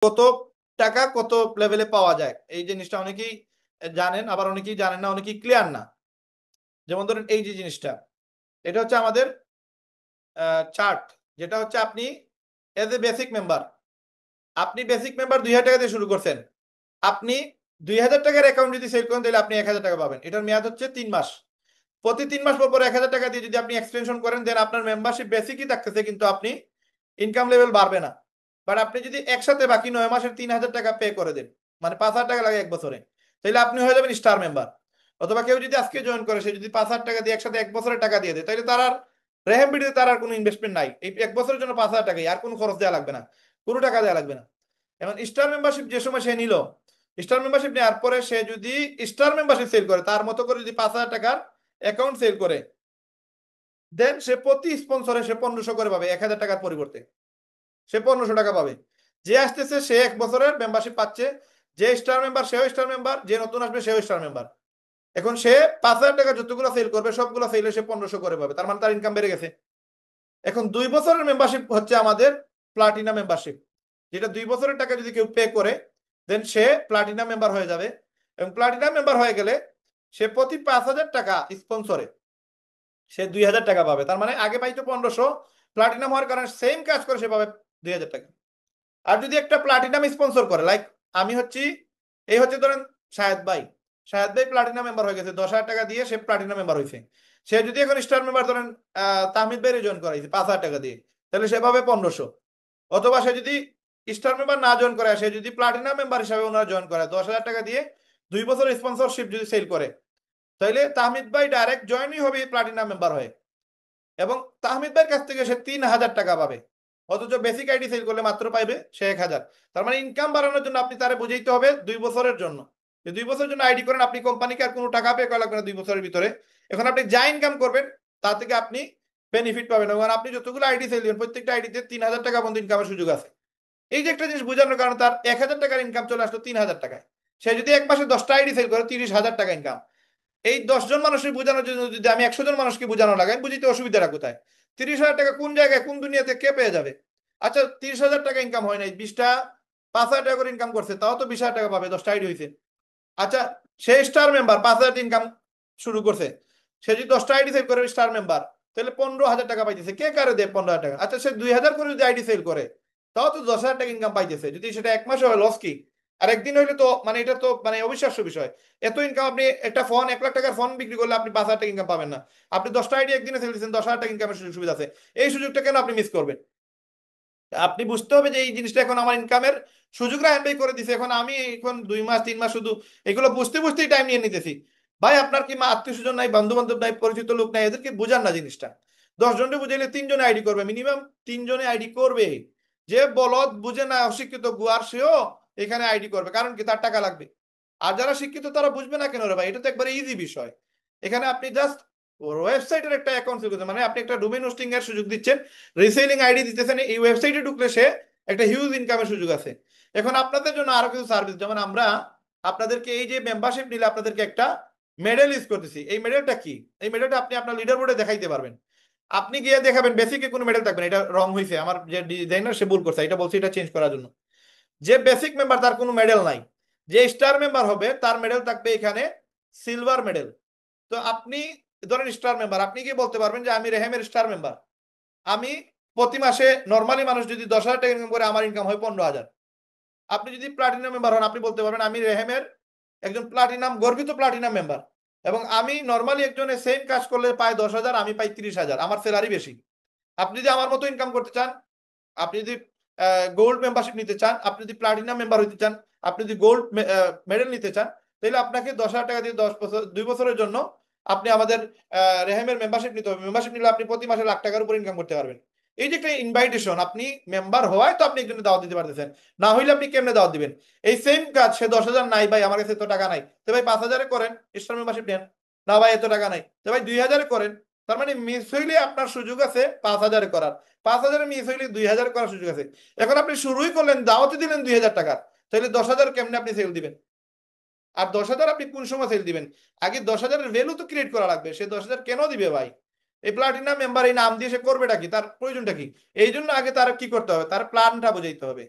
কত টাকা কত লেভেলে পাওয়া যায় এই জিনিসটা অনেকেই জানেন, আবার অনেকেই জানেন না, অনেকেই ক্লিয়ার না। যেমন ধরেন এই যে জিনিসটা, এটা হচ্ছে আমাদের চার্ট, যেটা হচ্ছে আপনি এজ এ বেসিক মেম্বার, আপনি বেসিক মেম্বার 2000 টাকা দিয়ে শুরু করছেন। আপনি 2000 টাকার অ্যাকাউন্ট যদি সেল করেন তাহলে আপনি 1000 টাকা পাবেন। এটার মেয়াদ হচ্ছে 3 মাস। প্রতি 3 মাস পর পর 1000 টাকা দিয়ে যদি আপনি এক্সটেনশন করেন দেন আপনার মেম্বারশিপ বেসিকই থাকতেছে, কিন্তু আপনি ইনকাম লেভেল বাড়বে না। বাট আপনি যদি একসাথে বাকি 9 মাসের 3000 টাকা পে করে দেন, মানে 5000 টাকা লাগে এক বছরে, তাহলে আপনি হয়ে যাবেন স্টার মেম্বার। অথবা কেউ যদি আজকে জয়েন করে, সে যদি 5000 টাকা দিয়ে একসাথে এক বছরের টাকা দিয়ে দেয়, তাহলে তার আর রেহেমবিডিতে তার আর কোনো ইনভেস্টমেন্ট নাই। এই এক বছরের জন্য 5000 টাকাই, আর কোনো খরচ দেওয়া লাগবে না, কোনো টাকা দেওয়া লাগবে না। এখন স্টার মেম্বারশিপ যে সময় সে নিল, স্টার মেম্বারশিপ নেওয়ার পরে সে যদি স্টার মেম্বারশিপ সেল করে, তার মতো করে যদি 5000 টাকার অ্যাকাউন্ট সেল করে, দেন সে প্রতি স্পন্সরে সে 1500 করে পাবে। 1000 টাকার পরিবর্তে সে 1500 টাকা পাবে। যে আসতেছে সে এক বছরের মেম্বারশিপ পাচ্ছে, যে স্টার মেম্বার সেও স্টার মেম্বার, যে নতুন আসবে সেও স্টার মেম্বার। এখন সে 5000 টাকা যতগুলো সেল করবে সবগুলো সেলে সে 1500 করে পাবে, তার মানে তার ইনকাম বেড়ে গেছে। এখন 2 বছরের মেম্বারশিপ হচ্ছে আমাদের প্লাটিনাম মেম্বারশিপ, যেটা 2 বছরের টাকা যদি কেউ পে করে দেন সে প্লাটিনাম মেম্বার হয়ে যাবে। এবং প্লাটিনাম মেম্বার হয়ে গেলে সে প্রতি 5000 টাকা স্পন্সরে সে 2000 টাকা পাবে। তার মানে আগে পাইতো 1500, প্লাটিনাম হওয়ার কারণে সেম কাজ করে সে পাবে 2000 টাকা। আর যদি একটা প্লাটিনাম স্পন্সর করে, লাইক আমি হচ্ছি, এই হচ্ছে ধরেন শাহেদ ভাই, শাহেদ ভাই প্লাটিনাম মেম্বার হয়ে গেছে, 10,000 টাকা দিয়ে সে প্লাটিনাম মেম্বার হয়েছে। সে যদি এখন স্টার মেম্বার ধরেন তাহমিদ ভাইরে জয়েন করাইছে 5000 টাকা দিয়ে, তাহলে সে পাবে 1500। অথবা সে যদি স্টার মেম্বার না জয়েন করে, সে যদি প্লাটিনাম মেম্বার হিসাবে ওনারা জয়েন করে 10,000 টাকা দিয়ে 2 বছর স্পন্সরশিপ যদি সেল করে, তাহলে তাহমিদ ভাই ডাইরেক্ট জয়েনই হবে প্লাটিনাম মেম্বার হয়ে, এবং তাহমিদ ভাইয়ের কাছ থেকে সে 3000 টাকা পাবে। অথচ বেসিক আইডি সেল করলে মাত্র পাইবে সে 1000। তার মানে ইনকাম বাড়ানোর জন্য আপনি তারে বুঝাইতে হবে 2 বছরের জন্য, যে 2 বছরের জন্য আইডি করেন, আপনি কোম্পানিকে আর কোনো টাকা পে করা লাগবে না 2 বছরের ভিতরে। এখন আপনি যা ইনকাম করবেন তা থেকে আপনি বেনিফিট পাবেন, এবং আপনি যতগুলো আইডি সেল দিবেন প্রত্যেকটা আইডিতে 3000 টাকা পর্যন্ত ইনকামের সুযোগ আছে। এই যে একটা জিনিস বোঝানোর কারণে তার 1000 টাকার ইনকাম চলে আসলো 3000 টাকায়। সে যদি এক মাসে 10টা আইডি সেল করে 30,000 টাকা ইনকাম। এই 10 জন মানুষের বোঝানোর জন্য যদি আমি 100 জন মানুষকে বোঝানো লাগাই, বুঝিতে অসুবিধাটা কোথায়? 30,000 টাকা কোন জায়গায় কোন দুনিয়াতে কে পেয়ে যাবে? আচ্ছা, 30,000 টাকা ইনকাম হয় নাই, 20টা 5,000 টাকা করে ইনকাম করছে, তাও তো 20,000 টাকা পাবে, 10টা আইডি হয়েছে। আচ্ছা, সে স্টার মেম্বার 5,000 ইনকাম শুরু করছে, সে যদি 10টা আইডি সেল করে স্টার মেম্বার, তাহলে 15,000 টাকা পাইতেছে। কে কারে দেয় 15,000 টাকা? আচ্ছা, সে 2,000 করে যদি আইডি সেল করে, তাও তো 10,000 টাকা ইনকাম পাইতেছে। যদি সেটা এক মাসে হয় লস কি? আর একদিন হইলে তো মানে এটা তো মানে অবিশ্বাস্য বিষয়। এত ইনকাম, আপনি একটা ফোন 1 লাখ টাকার ফোন বিক্রি করলে আপনি 5,000 টাকা ইনকাম পাবেন না। আপনি 10টা আইডি একদিনে সেল দিচ্ছেন, 10,000 টাকা ইনকামের সুযোগ সুবিধা আছে। এই সুযোগটা কেন আপনি মিস করবেন? আপনি বুঝতে হবে যে এই জিনিসটা এখন আমার ইনকামের সুযোগ রায়ন ভাই করে দিছে, এখন আমি এখন 2 মাস 3 মাস শুধু এগুলো বুঝতে বুঝতেই টাইম নিয়ে নিতেছি। ভাই আপনার কি মা আত্মীয় স্বজন নাই, বন্ধু বান্ধব নাই, পরিচিত লোক নাই, এদেরকে বুঝান না জিনিসটা। 10 জনকে বুঝাইলে 3 জনে আইডি করবে, মিনিমাম 3 জনে আইডি করবে। যে বলদ বুঝে না, অশিক্ষিত গুয়ার, সেও এখানে আইডি করবে, কারণ কি তার টাকা লাগবে। আর যারা শিক্ষিত তারা বুঝবে না কেন রে ভাই? এটা তো একবারে ইজি বিষয়। এখানে আপনি জাস্ট ওয়েবসাইটের একটা অ্যাকাউন্ট খুলতে, মানে আপনি একটা ডোমেইন হোস্টিং এর সুযোগ দিচ্ছেন, রিসেলিং আইডি দিতেছেন, এই ওয়েবসাইটে ঢুকলে সে একটা হিউজ ইনকামের সুযোগ আছে। এখন আপনাদের জন্য আরো কিছু সার্ভিস, যেমন আমরা আপনাদেরকে এই যে মেম্বারশিপ নিলে আপনাদেরকে একটা মেডেল ইউজ করতেছি। এই মেডেলটা কি? এই মেডেলটা আপনি আপনার লিডার বোর্ডে দেখাইতে পারবেন। আপনি গিয়ে দেখাবেন বেসিকে কোনো মেডেল থাকবে না, এটা রং হয়েছে, আমার যে ডিজাইনার সে ভুল করছে, এটা বলছে এটা চেঞ্জ করার জন্য। যে বেসিক মেম্বার তার কোনো মেডেল নাই, যে স্টার মেম্বার হবে তার মেডেল থাকবে এখানে সিলভার মেডেল। তো আপনি ধরেন স্টার মেম্বার, আপনি কি বলতে পারবেন যে আমি রেহেমের স্টার মেম্বার, আমি প্রতি মাসে নর্মালি মানুষ যদি 10,000 টাকা ইনকাম করে আমার ইনকাম হয় 15,000। আপনি যদি প্লাটিনাম মেম্বার হন, আপনি বলতে পারবেন আমি রেহেমের একজন প্লাটিনাম গর্বিত প্লাটিনাম মেম্বার, এবং আমি নর্মালি একজনের সেম কাজ করলে পাই 10,000, আমি পাই 30,000, আমার স্যালারি বেশি। আপনি যদি আমার মতো ইনকাম করতে চান, আপনি যদি গোল্ড মেম্বারশিপ নিতে চান, আপনি যদি প্লাটিনাম মেম্বার হতে চান, আপনি যদি গোল্ড মেডেল নিতে চান, তাহলে আপনাকে 10,000 টাকা দিয়ে 10 বছর 2 বছরের জন্য আপনি আমাদের রেহেমের মেম্বারশিপ নিতে হবে। মেম্বারশিপ নিলে আপনি প্রতি মাসে লাখ টাকার উপর ইনকাম করতে পারবেন। এই যে একটা ইনভাইটেশন, আপনি মেম্বার হওয়ায় তো আপনি একজনের দাওয়াত দিতে পারতেছেন, না হইলে আপনি কেমনে দাওয়াত দিবেন? এই সেম কাজ সে 10,000 নাই ভাই, আমার কাছে এত টাকা নাই, তো ভাই 5,000 করেন, স্টার মেম্বারশিপ নেন। না ভাই এত টাকা নাই, তো ভাই 2,000 করেন। তার মানে মিস হইলে আপনার সুযোগ আছে 5,000 করার, 5,000 মিস হইলে 2,000 করার সুযোগ আছে। এখন আপনি শুরুই করলেন, দাওয়াতে দিলেন 2,000 টাকা, তাহলে 10,000 কেমনে আপনি সেল দিবেন? আর 10,000 আপনি কোন সময় সেল দিবেন? আগে 10,000-এর ভ্যালু তো ক্রিয়েট করা লাগবে। সে 10,000 কেন দিবে ভাই? এই প্লাটিনাম মেম্বার এই নাম দিয়ে সে করবেটা কি, তার প্রয়োজনটা কি? এই জন্য আগে তার কি করতে হবে, তার প্ল্যানটা বোঝাইতে হবে।